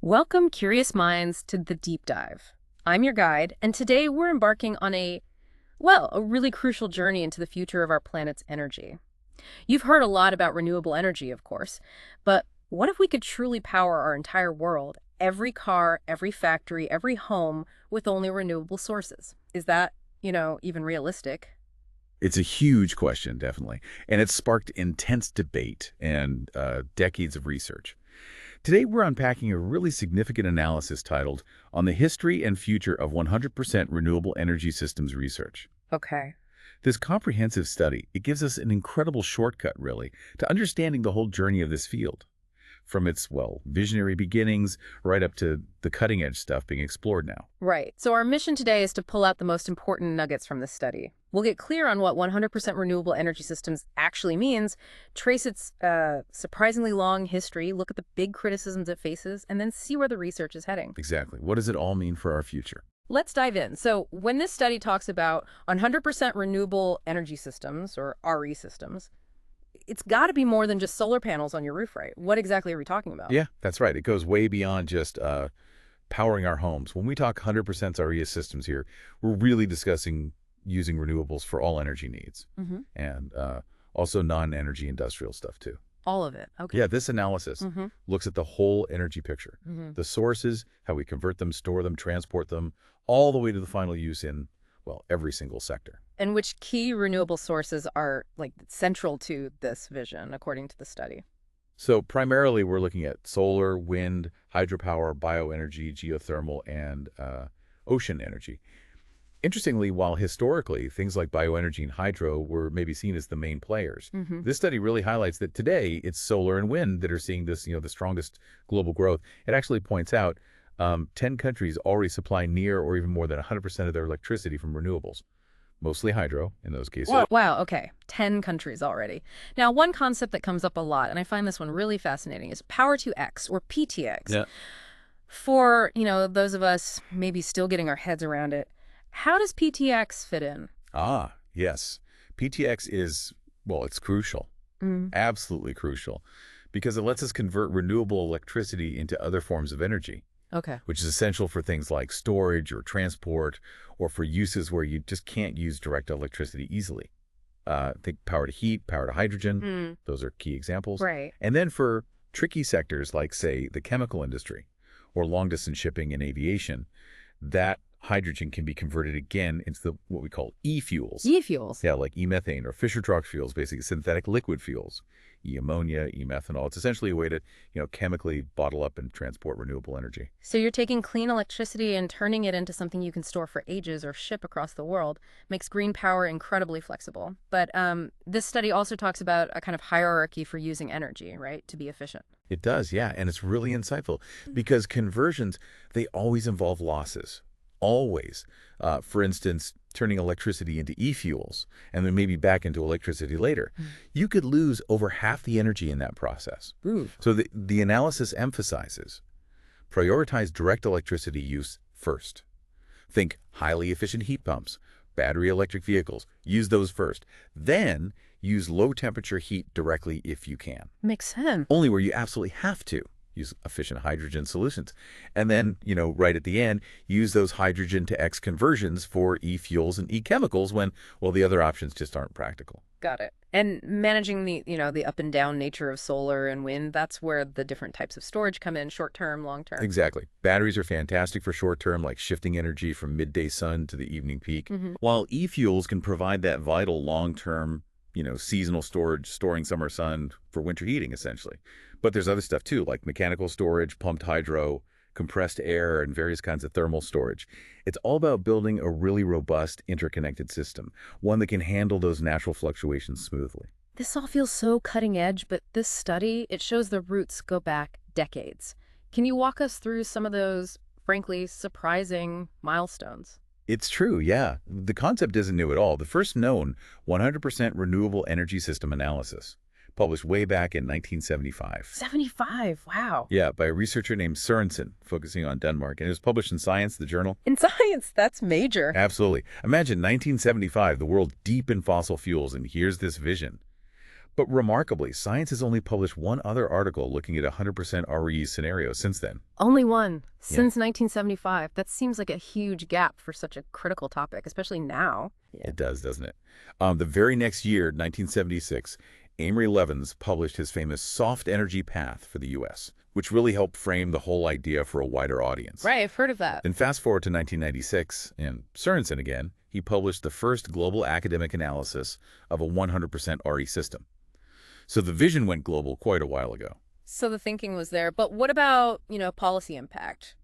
Welcome, curious minds, to the deep dive. I'm your guide, and today we're embarking on a really crucial journey into the future of our planet's energy. You've heard a lot about renewable energy, of course, but what if we could truly power our entire world, every car, every factory, every home, with only renewable sources? Is that, even realistic? It's a huge question, definitely, and it's sparked intense debate and decades of research. Today, we're unpacking a really significant analysis titled On the History and Future of 100% Renewable Energy Systems Research. Okay. This comprehensive study, it gives us an incredible shortcut, really, to understanding the whole journey of this field, from its, visionary beginnings right up to the cutting-edge stuff being explored now. Right. So our mission today is to pull out the most important nuggets from this study. We'll get clear on what 100% renewable energy systems actually means, trace its surprisingly long history, look at the big criticisms it faces, and then see where the research is heading. Exactly. What does it all mean for our future? Let's dive in. So when this study talks about 100% renewable energy systems, or RE systems, it's got to be more than just solar panels on your roof, right? What exactly are we talking about? Yeah, that's right. It goes way beyond just powering our homes. When we talk 100% RES systems here, we're really discussing using renewables for all energy needs and also non-energy industrial stuff too. All of it. Okay. Yeah, this analysis looks at the whole energy picture, the sources, how we convert them, store them, transport them, all the way to the final use in, every single sector. And which key renewable sources are central to this vision, according to the study? So primarily we're looking at solar, wind, hydropower, bioenergy, geothermal, and ocean energy. Interestingly, while historically things like bioenergy and hydro were maybe seen as the main players, this study really highlights that today it's solar and wind that are seeing this, the strongest global growth. It actually points out 10 countries already supply near or even more than 100% of their electricity from renewables, mostly hydro in those cases. Wow, okay. 10 countries already. Now, one concept that comes up a lot, and I find this one really fascinating, is power to X, or PTX. Yeah. For, those of us maybe still getting our heads around it, how does PTX fit in? Ah, yes. PTX is, it's crucial, absolutely crucial, because it lets us convert renewable electricity into other forms of energy. Okay. Which is essential for things like storage or transport, or for uses where you just can't use direct electricity easily. Think power to heat, power to hydrogen. Those are key examples. Right. And then for tricky sectors like, say, the chemical industry or long-distance shipping and aviation, that hydrogen can be converted again into what we call e-fuels. E-fuels? Yeah, like e-methane or Fischer-Tropsch fuels, basically synthetic liquid fuels. E-ammonia, e-methanol. It's essentially a way to, chemically bottle up and transport renewable energy. So you're taking clean electricity and turning it into something you can store for ages or ship across the world. Makes green power incredibly flexible. But this study also talks about a kind of hierarchy for using energy, right, to be efficient. It does, yeah, and it's really insightful because conversions, they always involve losses. Always. For instance, turning electricity into e-fuels and then maybe back into electricity later. You could lose over half the energy in that process. Ooh. So the analysis emphasizes prioritize direct electricity use first. Think highly efficient heat pumps, battery electric vehicles. Use those first. Then use low temperature heat directly if you can. Makes sense. Only where you absolutely have to. Use efficient hydrogen solutions. And then, right at the end, use those hydrogen to X conversions for e-fuels and e-chemicals when, the other options just aren't practical. Got it. And managing the up and down nature of solar and wind, that's where the different types of storage come in, short-term, long-term. Exactly. Batteries are fantastic for short-term, like shifting energy from midday sun to the evening peak, while e-fuels can provide that vital long-term, seasonal storage, storing summer sun for winter heating, essentially. But there's other stuff too, like mechanical storage, pumped hydro, compressed air, and various kinds of thermal storage. It's all about building a really robust, interconnected system, one that can handle those natural fluctuations smoothly. This all feels so cutting edge, but this study, it shows the roots go back decades. Can you walk us through some of those, frankly, surprising milestones? It's true, yeah. The concept isn't new at all. The first known 100% renewable energy system analysis, published way back in 1975. 75, wow. Yeah, by a researcher named Sørensen, focusing on Denmark. And it was published in Science, the journal. In Science, that's major. Absolutely. Imagine 1975, the world deep in fossil fuels, and here's this vision. But remarkably, science has only published one other article looking at 100% RE scenarios since then. Only one Yeah, since 1975. That seems like a huge gap for such a critical topic, especially now. Yeah. it does, doesn't it? The very next year, 1976, Amory Levins published his famous soft energy path for the U.S., which really helped frame the whole idea for a wider audience. Right, I've heard of that. Then fast forward to 1996, and Sorensen again, he published the first global academic analysis of a 100% RE system. So the vision went global quite a while ago. So the thinking was there, but what about, policy impact?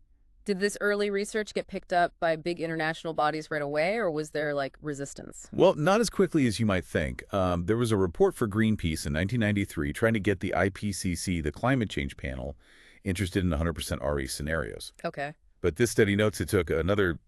Did this early research get picked up by big international bodies right away, or was there, like, resistance? Well, not as quickly as you might think. There was a report for Greenpeace in 1993 trying to get the IPCC, the climate change panel, interested in 100% RE scenarios. Okay. But this study notes it took another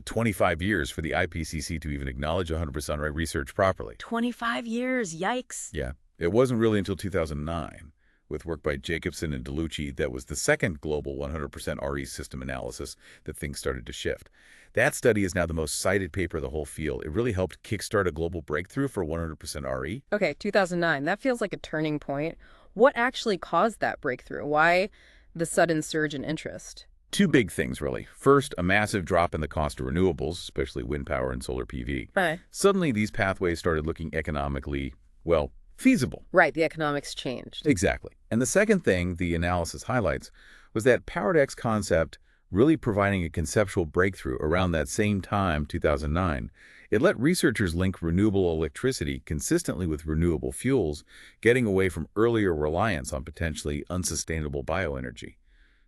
25 years for the IPCC to even acknowledge 100% RE research properly. 25 years, yikes. Yeah, it wasn't really until 2009, with work by Jacobson and DeLucci, that was the second global 100% RE system analysis, that things started to shift. That study is now the most cited paper of the whole field. It really helped kickstart a global breakthrough for 100% RE. Okay, 2009. That feels like a turning point. What actually caused that breakthrough? Why the sudden surge in interest? Two big things, really. First, a massive drop in the cost of renewables, especially wind power and solar PV. Right. Suddenly, these pathways started looking economically, well, feasible. Right, the economics changed. Exactly. And the second thing the analysis highlights was that Power-to-X concept really providing a conceptual breakthrough around that same time, 2009. It let researchers link renewable electricity consistently with renewable fuels, getting away from earlier reliance on potentially unsustainable bioenergy.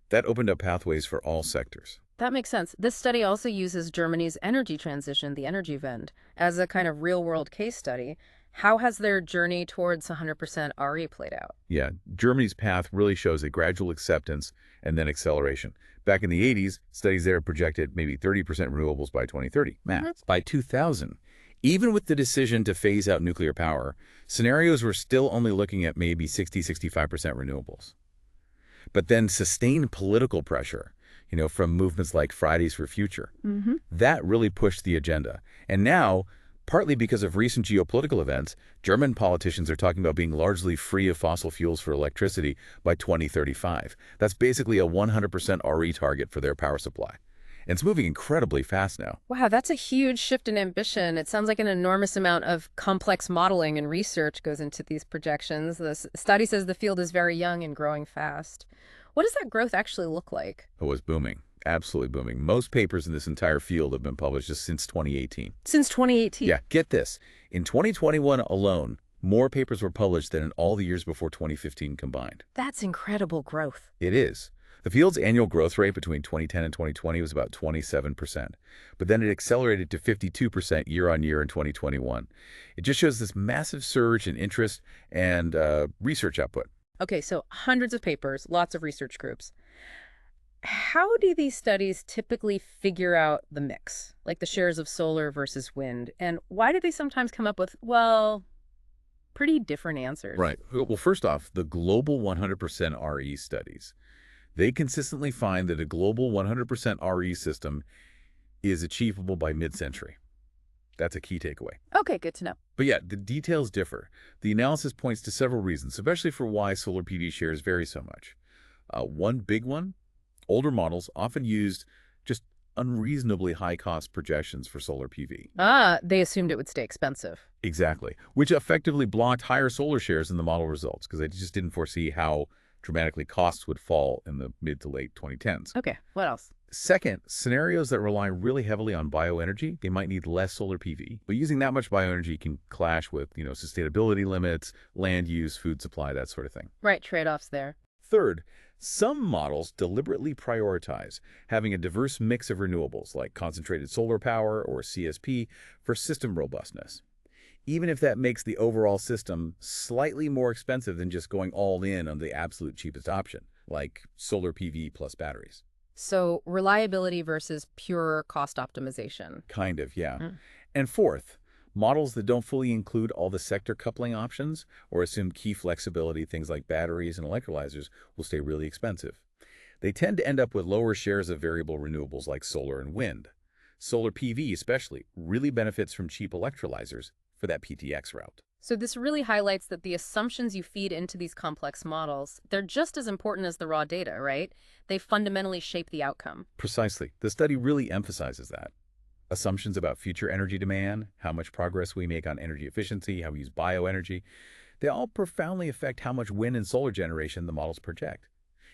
That opened up pathways for all sectors. That makes sense. This study also uses Germany's energy transition, the Energiewende, as a kind of real-world case study. How has their journey towards 100% RE played out? Yeah, Germany's path really shows a gradual acceptance and then acceleration. Back in the 80s, studies there projected maybe 30% renewables by 2030. Math. By 2000, even with the decision to phase out nuclear power, scenarios were still only looking at maybe 60-65% renewables. But then sustained political pressure, from movements like Fridays for Future, that really pushed the agenda. And now, partly because of recent geopolitical events, German politicians are talking about being largely free of fossil fuels for electricity by 2035. That's basically a 100% RE target for their power supply. And it's moving incredibly fast now. Wow, that's a huge shift in ambition. It sounds like an enormous amount of complex modeling and research goes into these projections. The study says the field is very young and growing fast. What does that growth actually look like? It was booming. Absolutely booming. Most papers in this entire field have been published just since 2018. Since 2018? Yeah, get this. In 2021 alone, more papers were published than in all the years before 2015 combined. That's incredible growth. It is. The field's annual growth rate between 2010 and 2020 was about 27%, but then it accelerated to 52% year on year in 2021. It just shows this massive surge in interest and research output. Okay, so hundreds of papers, lots of research groups. How do these studies typically figure out the mix, like the shares of solar versus wind? And why do they sometimes come up with, well, pretty different answers? Right. Well, first off, the global 100% RE studies, they consistently find that a global 100% RE system is achievable by mid-century. That's a key takeaway. Okay, good to know. But yeah, the details differ. The analysis points to several reasons, especially for why solar PV shares vary so much. One big one, older models often used just unreasonably high-cost projections for solar PV. They assumed it would stay expensive. Exactly, which effectively blocked higher solar shares in the model results because they just didn't foresee how dramatically costs would fall in the mid to late 2010s. Okay, what else? Second, scenarios that rely really heavily on bioenergy, they might need less solar PV. But using that much bioenergy can clash with, sustainability limits, land use, food supply, that sort of thing. Right, trade-offs there. Third, some models deliberately prioritize having a diverse mix of renewables like concentrated solar power or CSP for system robustness, even if that makes the overall system slightly more expensive than just going all in on the absolute cheapest option, like solar PV plus batteries. So reliability versus pure cost optimization. Kind of, yeah. And fourth, models that don't fully include all the sector coupling options or assume key flexibility, things like batteries and electrolyzers, will stay really expensive. They tend to end up with lower shares of variable renewables like solar and wind. Solar PV especially really benefits from cheap electrolyzers for that PTX route. So this really highlights that the assumptions you feed into these complex models, they're just as important as the raw data, right? They fundamentally shape the outcome. Precisely. The study really emphasizes that. Assumptions about future energy demand, how much progress we make on energy efficiency, how we use bioenergy, they all profoundly affect how much wind and solar generation the models project.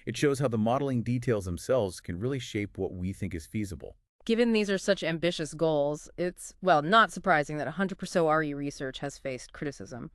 It shows how the modeling details themselves can really shape what we think is feasible. Given these are such ambitious goals, it's, well, not surprising that 100% RE research has faced criticism.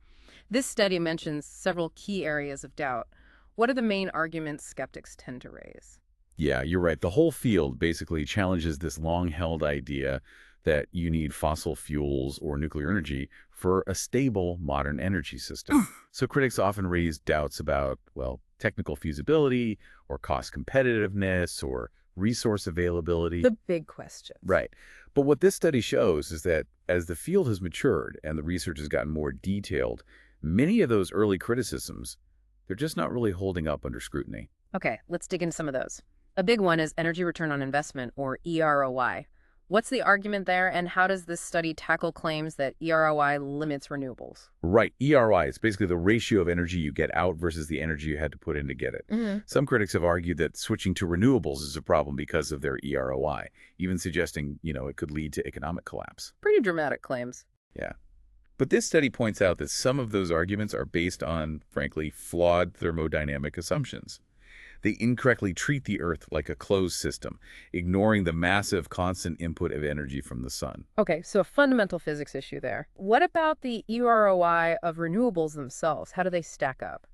This study mentions several key areas of doubt. What are the main arguments skeptics tend to raise? Yeah, you're right. The whole field basically challenges this long-held idea that you need fossil fuels or nuclear energy for a stable modern energy system. So critics often raise doubts about, well, technical feasibility or cost competitiveness or resource availability. The big questions. Right. But what this study shows is that as the field has matured and the research has gotten more detailed, many of those early criticisms, they're just not really holding up under scrutiny. Okay, let's dig into some of those. A big one is energy return on investment, or EROI. What's the argument there, and how does this study tackle claims that EROI limits renewables? Right. ERI is basically the ratio of energy you get out versus the energy you had to put in to get it. Some critics have argued that switching to renewables is a problem because of their EROI, even suggesting, it could lead to economic collapse. Pretty dramatic claims. Yeah. But this study points out that some of those arguments are based on, frankly, flawed thermodynamic assumptions. They incorrectly treat the Earth like a closed system, ignoring the massive constant input of energy from the sun. Okay, so a fundamental physics issue there. What about the EROI of renewables themselves? How do they stack up?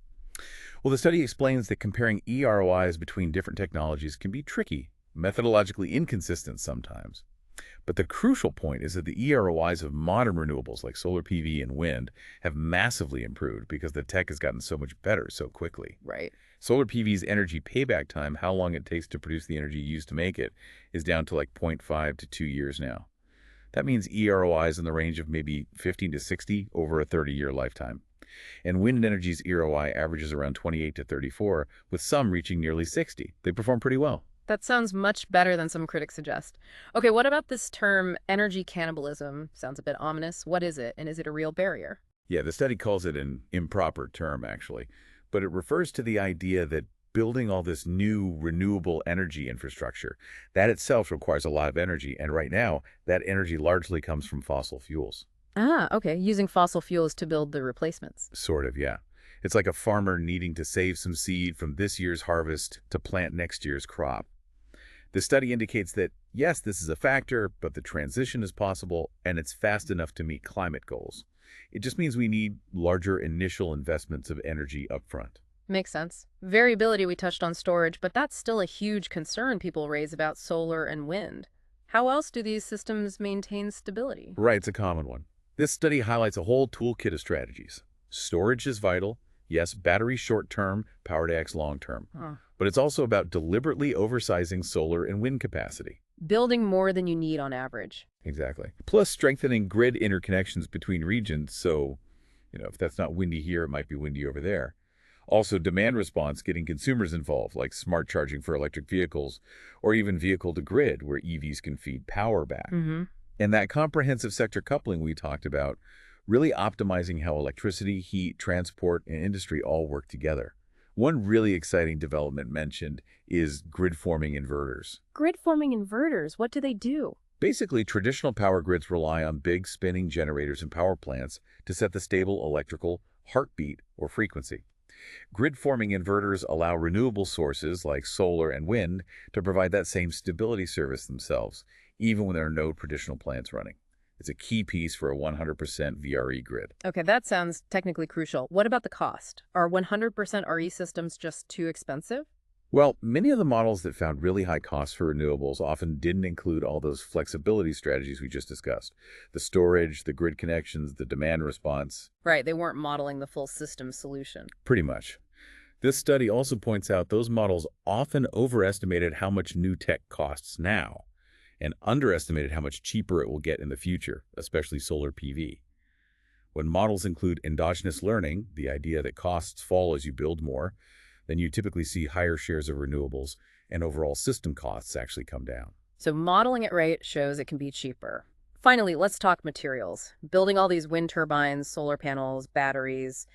Well, the study explains that comparing EROIs between different technologies can be tricky, methodologically inconsistent sometimes. But the crucial point is that the EROIs of modern renewables like solar PV and wind have massively improved because the tech has gotten so much better so quickly. Right. Solar PV's energy payback time, how long it takes to produce the energy used to make it, is down to like 0.5 to 2 years now. That means EROIs in the range of maybe 15 to 60 over a 30-year lifetime. And wind energy's EROI averages around 28 to 34, with some reaching nearly 60. They perform pretty well. That sounds much better than some critics suggest. Okay, what about this term energy cannibalism? Sounds a bit ominous. What is it, and is it a real barrier? Yeah, the study calls it an improper term, actually. But it refers to the idea that building all this new renewable energy infrastructure, that itself requires a lot of energy. And right now, that energy largely comes from fossil fuels. Ah, okay, using fossil fuels to build the replacements. Sort of, yeah. It's like a farmer needing to save some seed from this year's harvest to plant next year's crop. The study indicates that, yes, this is a factor, but the transition is possible, and it's fast enough to meet climate goals. It just means we need larger initial investments of energy upfront. Makes sense. Variability, we touched on storage, but that's still a huge concern people raise about solar and wind. How else do these systems maintain stability? Right, it's a common one. This study highlights a whole toolkit of strategies. Storage is vital. Yes, battery short-term, power to X long-term. But it's also about deliberately oversizing solar and wind capacity. Building more than you need on average. Exactly. Plus strengthening grid interconnections between regions, so, if that's not windy here, it might be windy over there. Also, demand response, getting consumers involved, like smart charging for electric vehicles, or even vehicle-to-grid, where EVs can feed power back. And that comprehensive sector coupling we talked about, really optimizing how electricity, heat, transport, and industry all work together. One really exciting development mentioned is grid-forming inverters. Grid-forming inverters, what do they do? Basically, traditional power grids rely on big spinning generators and power plants to set the stable electrical heartbeat or frequency. Grid-forming inverters allow renewable sources like solar and wind to provide that same stability service themselves, even when there are no traditional plants running. It's a key piece for a 100% VRE grid. Okay, that sounds technically crucial. What about the cost? Are 100% RE systems just too expensive? Well, many of the models that found really high costs for renewables often didn't include all those flexibility strategies we just discussed. The storage, the grid connections, the demand response. Right, they weren't modeling the full system solution. Pretty much. This study also points out those models often overestimated how much new tech costs now, and underestimated how much cheaper it will get in the future, especially solar PV. When models include endogenous learning, the idea that costs fall as you build more, then you typically see higher shares of renewables, and overall system costs actually come down. So modeling it right shows it can be cheaper. Finally, let's talk materials. Building all these wind turbines, solar panels, batteries,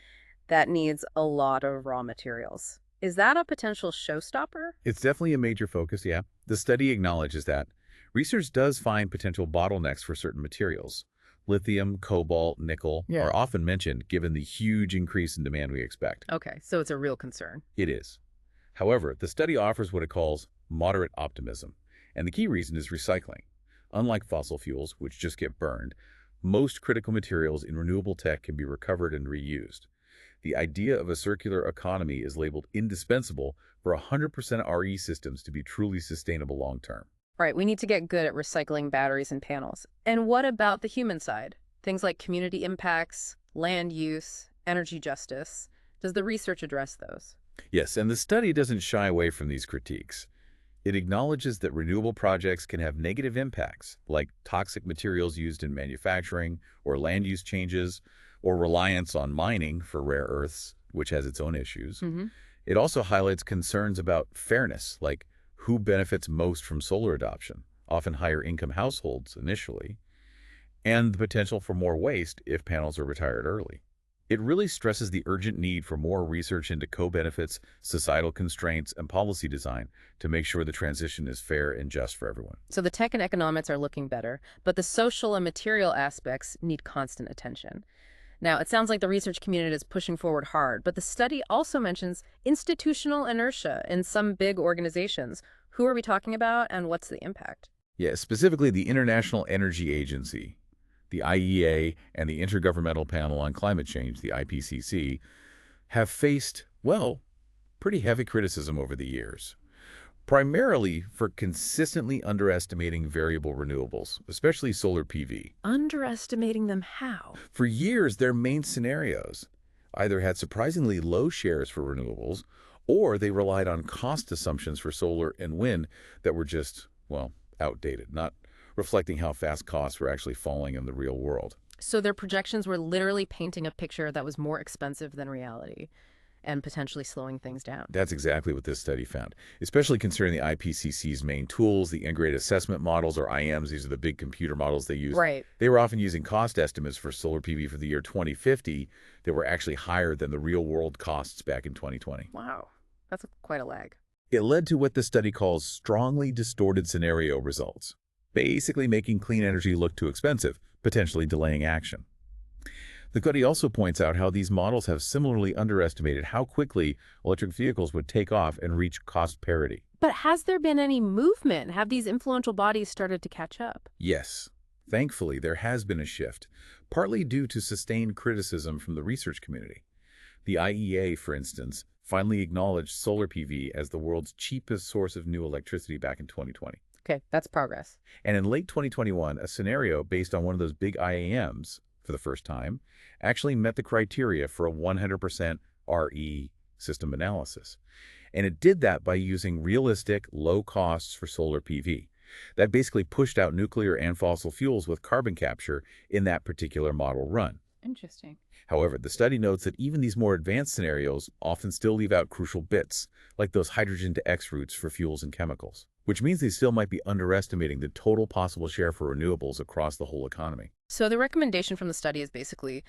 that needs a lot of raw materials. Is that a potential showstopper? It's definitely a major focus, yeah. The study acknowledges that. Research does find potential bottlenecks for certain materials. Lithium, cobalt, nickel Yeah. are often mentioned given the huge increase in demand we expect. Okay, so it's a real concern. It is. However, the study offers what it calls moderate optimism, and the key reason is recycling. Unlike fossil fuels, which just get burned, most critical materials in renewable tech can be recovered and reused. The idea of a circular economy is labeled indispensable for 100% RE systems to be truly sustainable long-term. Right, we need to get good at recycling batteries and panels. And what about the human side? Things like community impacts, land use, energy justice. Does the research address those? Yes, and the study doesn't shy away from these critiques. It acknowledges that renewable projects can have negative impacts, like toxic materials used in manufacturing, or land use changes, or reliance on mining for rare earths, which has its own issues. Mm-hmm. It also highlights concerns about fairness, like who benefits most from solar adoption, often higher income households initially, and the potential for more waste if panels are retired early. It really stresses the urgent need for more research into co-benefits, societal constraints, and policy design to make sure the transition is fair and just for everyone. So the tech and economics are looking better, but the social and material aspects need constant attention. Now, it sounds like the research community is pushing forward hard, but the study also mentions institutional inertia in some big organizations. Who are we talking about, and what's the impact? Yeah, specifically the International Energy Agency, the IEA, and the Intergovernmental Panel on Climate Change, the IPCC, have faced, well, pretty heavy criticism over the years, primarily for consistently underestimating variable renewables, especially solar PV. Underestimating them how? For years, their main scenarios either had surprisingly low shares for renewables, or they relied on cost assumptions for solar and wind that were just, well, outdated, not reflecting how fast costs were actually falling in the real world. So their projections were literally painting a picture that was more expensive than reality and potentially slowing things down. That's exactly what this study found, especially considering the IPCC's main tools, the integrated assessment models, or IMs. These are the big computer models they use. Right. They were often using cost estimates for solar PV for the year 2050 that were actually higher than the real-world costs back in 2020. Wow. That's quite a lag. It led to what the study calls strongly distorted scenario results, basically making clean energy look too expensive, potentially delaying action. The study also points out how these models have similarly underestimated how quickly electric vehicles would take off and reach cost parity. But has there been any movement? Have these influential bodies started to catch up? Yes, thankfully there has been a shift, partly due to sustained criticism from the research community. The IEA, for instance, finally acknowledged solar PV as the world's cheapest source of new electricity back in 2020. Okay, that's progress. And in late 2021, a scenario based on one of those big IAMs, for the first time, actually met the criteria for a 100% RE system analysis. And it did that by using realistic, low costs for solar PV. That basically pushed out nuclear and fossil fuels with carbon capture in that particular model run. Interesting. However, the study notes that even these more advanced scenarios often still leave out crucial bits, like those hydrogen to X routes for fuels and chemicals, which means they still might be underestimating the total possible share for renewables across the whole economy. So the recommendation from the study is basically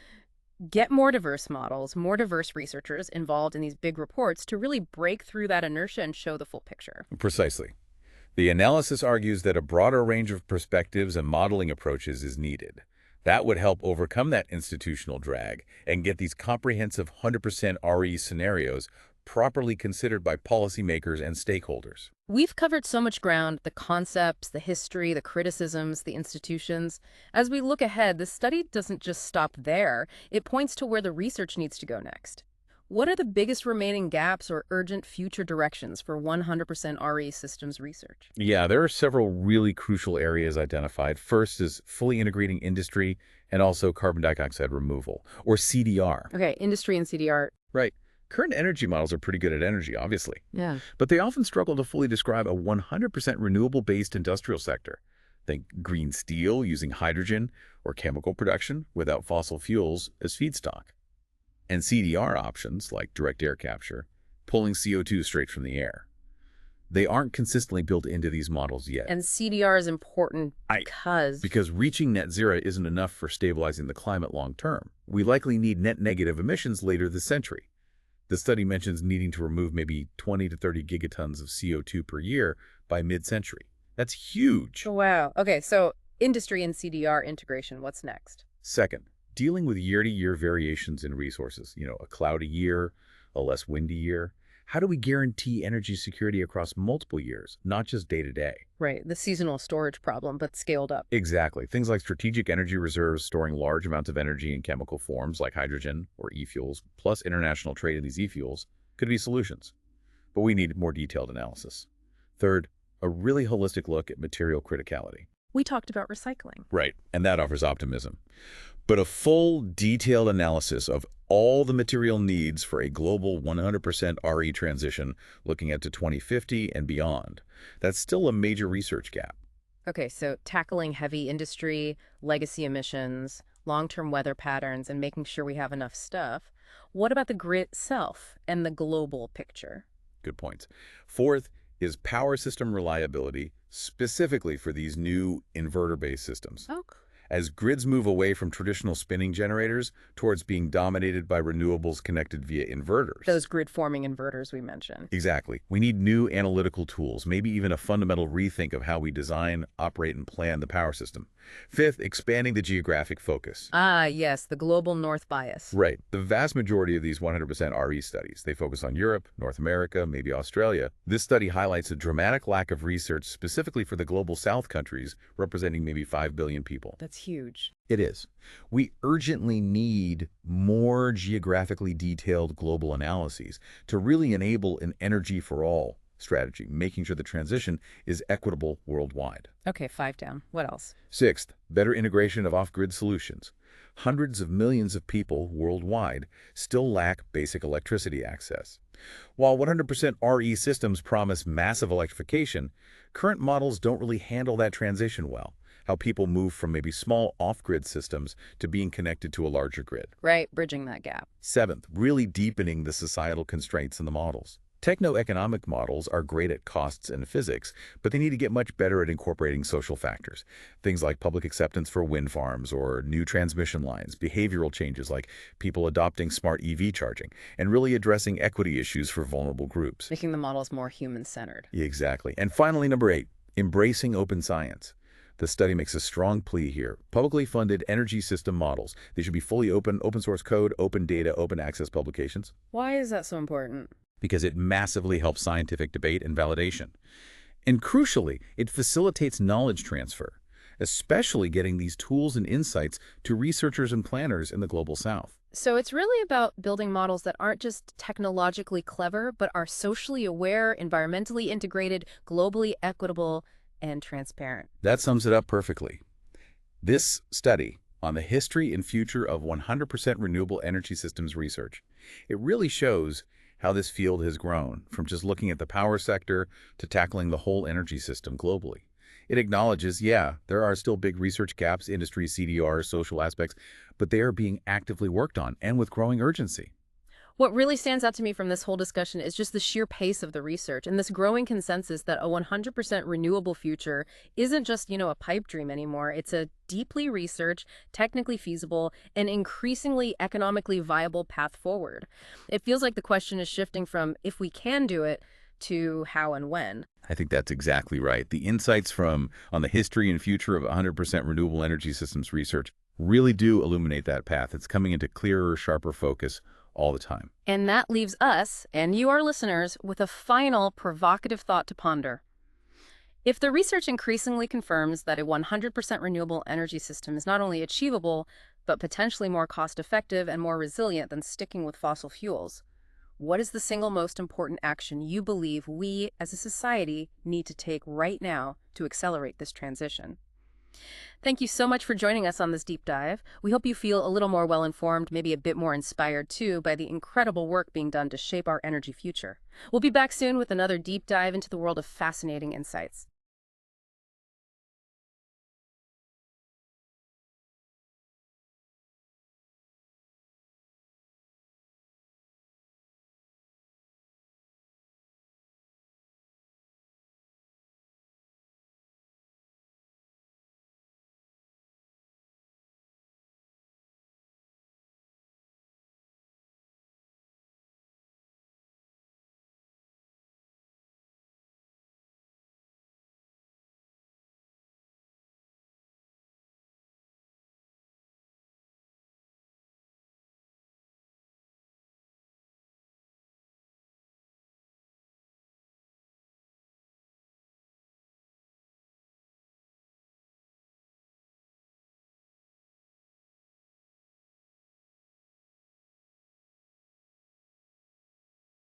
get more diverse models, more diverse researchers involved in these big reports to really break through that inertia and show the full picture. Precisely. The analysis argues that a broader range of perspectives and modeling approaches is needed. That would help overcome that institutional drag and get these comprehensive 100% RE scenarios properly considered by policymakers and stakeholders. We've covered so much ground, the concepts, the history, the criticisms, the institutions. As we look ahead, the study doesn't just stop there. It points to where the research needs to go next. What are the biggest remaining gaps or urgent future directions for 100% RE systems research? Yeah, there are several really crucial areas identified. First is fully integrating industry and also carbon dioxide removal, or CDR. Okay, industry and CDR. Right. Current energy models are pretty good at energy, obviously, Yeah. but they often struggle to fully describe a 100% renewable-based industrial sector. Think green steel using hydrogen or chemical production without fossil fuels as feedstock. And CDR options like direct air capture, pulling CO2 straight from the air. They aren't consistently built into these models yet. And CDR is important I, because... because reaching net zero isn't enough for stabilizing the climate long term. We likely need net negative emissions later this century. The study mentions needing to remove maybe 20 to 30 gigatons of CO2 per year by mid-century. That's huge. Wow. Okay, so industry and CDR integration, what's next? Second, dealing with year-to-year variations in resources. A cloudy year, a less windy year. How do we guarantee energy security across multiple years, not just day-to-day? Right, the seasonal storage problem, but scaled up. Exactly. Things like strategic energy reserves storing large amounts of energy in chemical forms like hydrogen or e-fuels, plus international trade in these e-fuels, could be solutions. But we need more detailed analysis. Third, a really holistic look at material criticality. We talked about recycling. Right, and that offers optimism. But a full, detailed analysis of all the material needs for a global 100% RE transition looking at to 2050 and beyond, that's still a major research gap. Okay, so tackling heavy industry, legacy emissions, long-term weather patterns, and making sure we have enough stuff. What about the grid itself and the global picture? Good points. Fourth is power system reliability, specifically for these new inverter-based systems. Oh, As grids move away from traditional spinning generators towards being dominated by renewables connected via inverters. those grid-forming inverters we mentioned. Exactly. We need new analytical tools, maybe even a fundamental rethink of how we design, operate, and plan the power system. Fifth, expanding the geographic focus. Ah, yes, the global north bias. Right. The vast majority of these 100% RE studies, they focus on Europe, North America, maybe Australia. This study highlights a dramatic lack of research specifically for the global south countries, representing maybe 5 billion people. That's huge. It is. We urgently need more geographically detailed global analyses to really enable an energy for all strategy, making sure the transition is equitable worldwide. Okay, 5 down. What else? Sixth, better integration of off-grid solutions. Hundreds of millions of people worldwide still lack basic electricity access. While 100% RE systems promise massive electrification, current models don't really handle that transition well. How people move from maybe small off-grid systems to being connected to a larger grid. Right, bridging that gap. Seventh, really deepening the societal constraints in the models. Techno-economic models are great at costs and physics, but they need to get much better at incorporating social factors. Things like public acceptance for wind farms or new transmission lines, behavioral changes like people adopting smart EV charging, and really addressing equity issues for vulnerable groups. Making the models more human-centered. Exactly. And finally, number 8, embracing open science. The study makes a strong plea here. Publicly funded energy system models. They should be fully open source code, open data, open access publications. Why is that so important? Because it massively helps scientific debate and validation. And crucially, it facilitates knowledge transfer, especially getting these tools and insights to researchers and planners in the Global South. So it's really about building models that aren't just technologically clever, but are socially aware, environmentally integrated, globally equitable, and transparent. That sums it up perfectly. This study on the history and future of 100% renewable energy systems research, it really shows how this field has grown from just looking at the power sector to tackling the whole energy system globally. It acknowledges, yeah, there are still big research gaps, industry, CDR, social aspects, but they are being actively worked on and with growing urgency. What really stands out to me from this whole discussion is just the sheer pace of the research and this growing consensus that a 100% renewable future isn't just, a pipe dream anymore. It's a deeply researched, technically feasible, and increasingly economically viable path forward. It feels like the question is shifting from if we can do it to how and when. I think that's exactly right. The insights on the history and future of 100% renewable energy systems research really do illuminate that path. It's coming into clearer, sharper focus all the time. And that leaves us, and you, our listeners, with a final provocative thought to ponder. If the research increasingly confirms that a 100% renewable energy system is not only achievable, but potentially more cost-effective and more resilient than sticking with fossil fuels, what is the single most important action you believe we, as a society, need to take right now to accelerate this transition? Thank you so much for joining us on this deep dive. We hope you feel a little more well-informed, maybe a bit more inspired, too, by the incredible work being done to shape our energy future. We'll be back soon with another deep dive into the world of fascinating insights.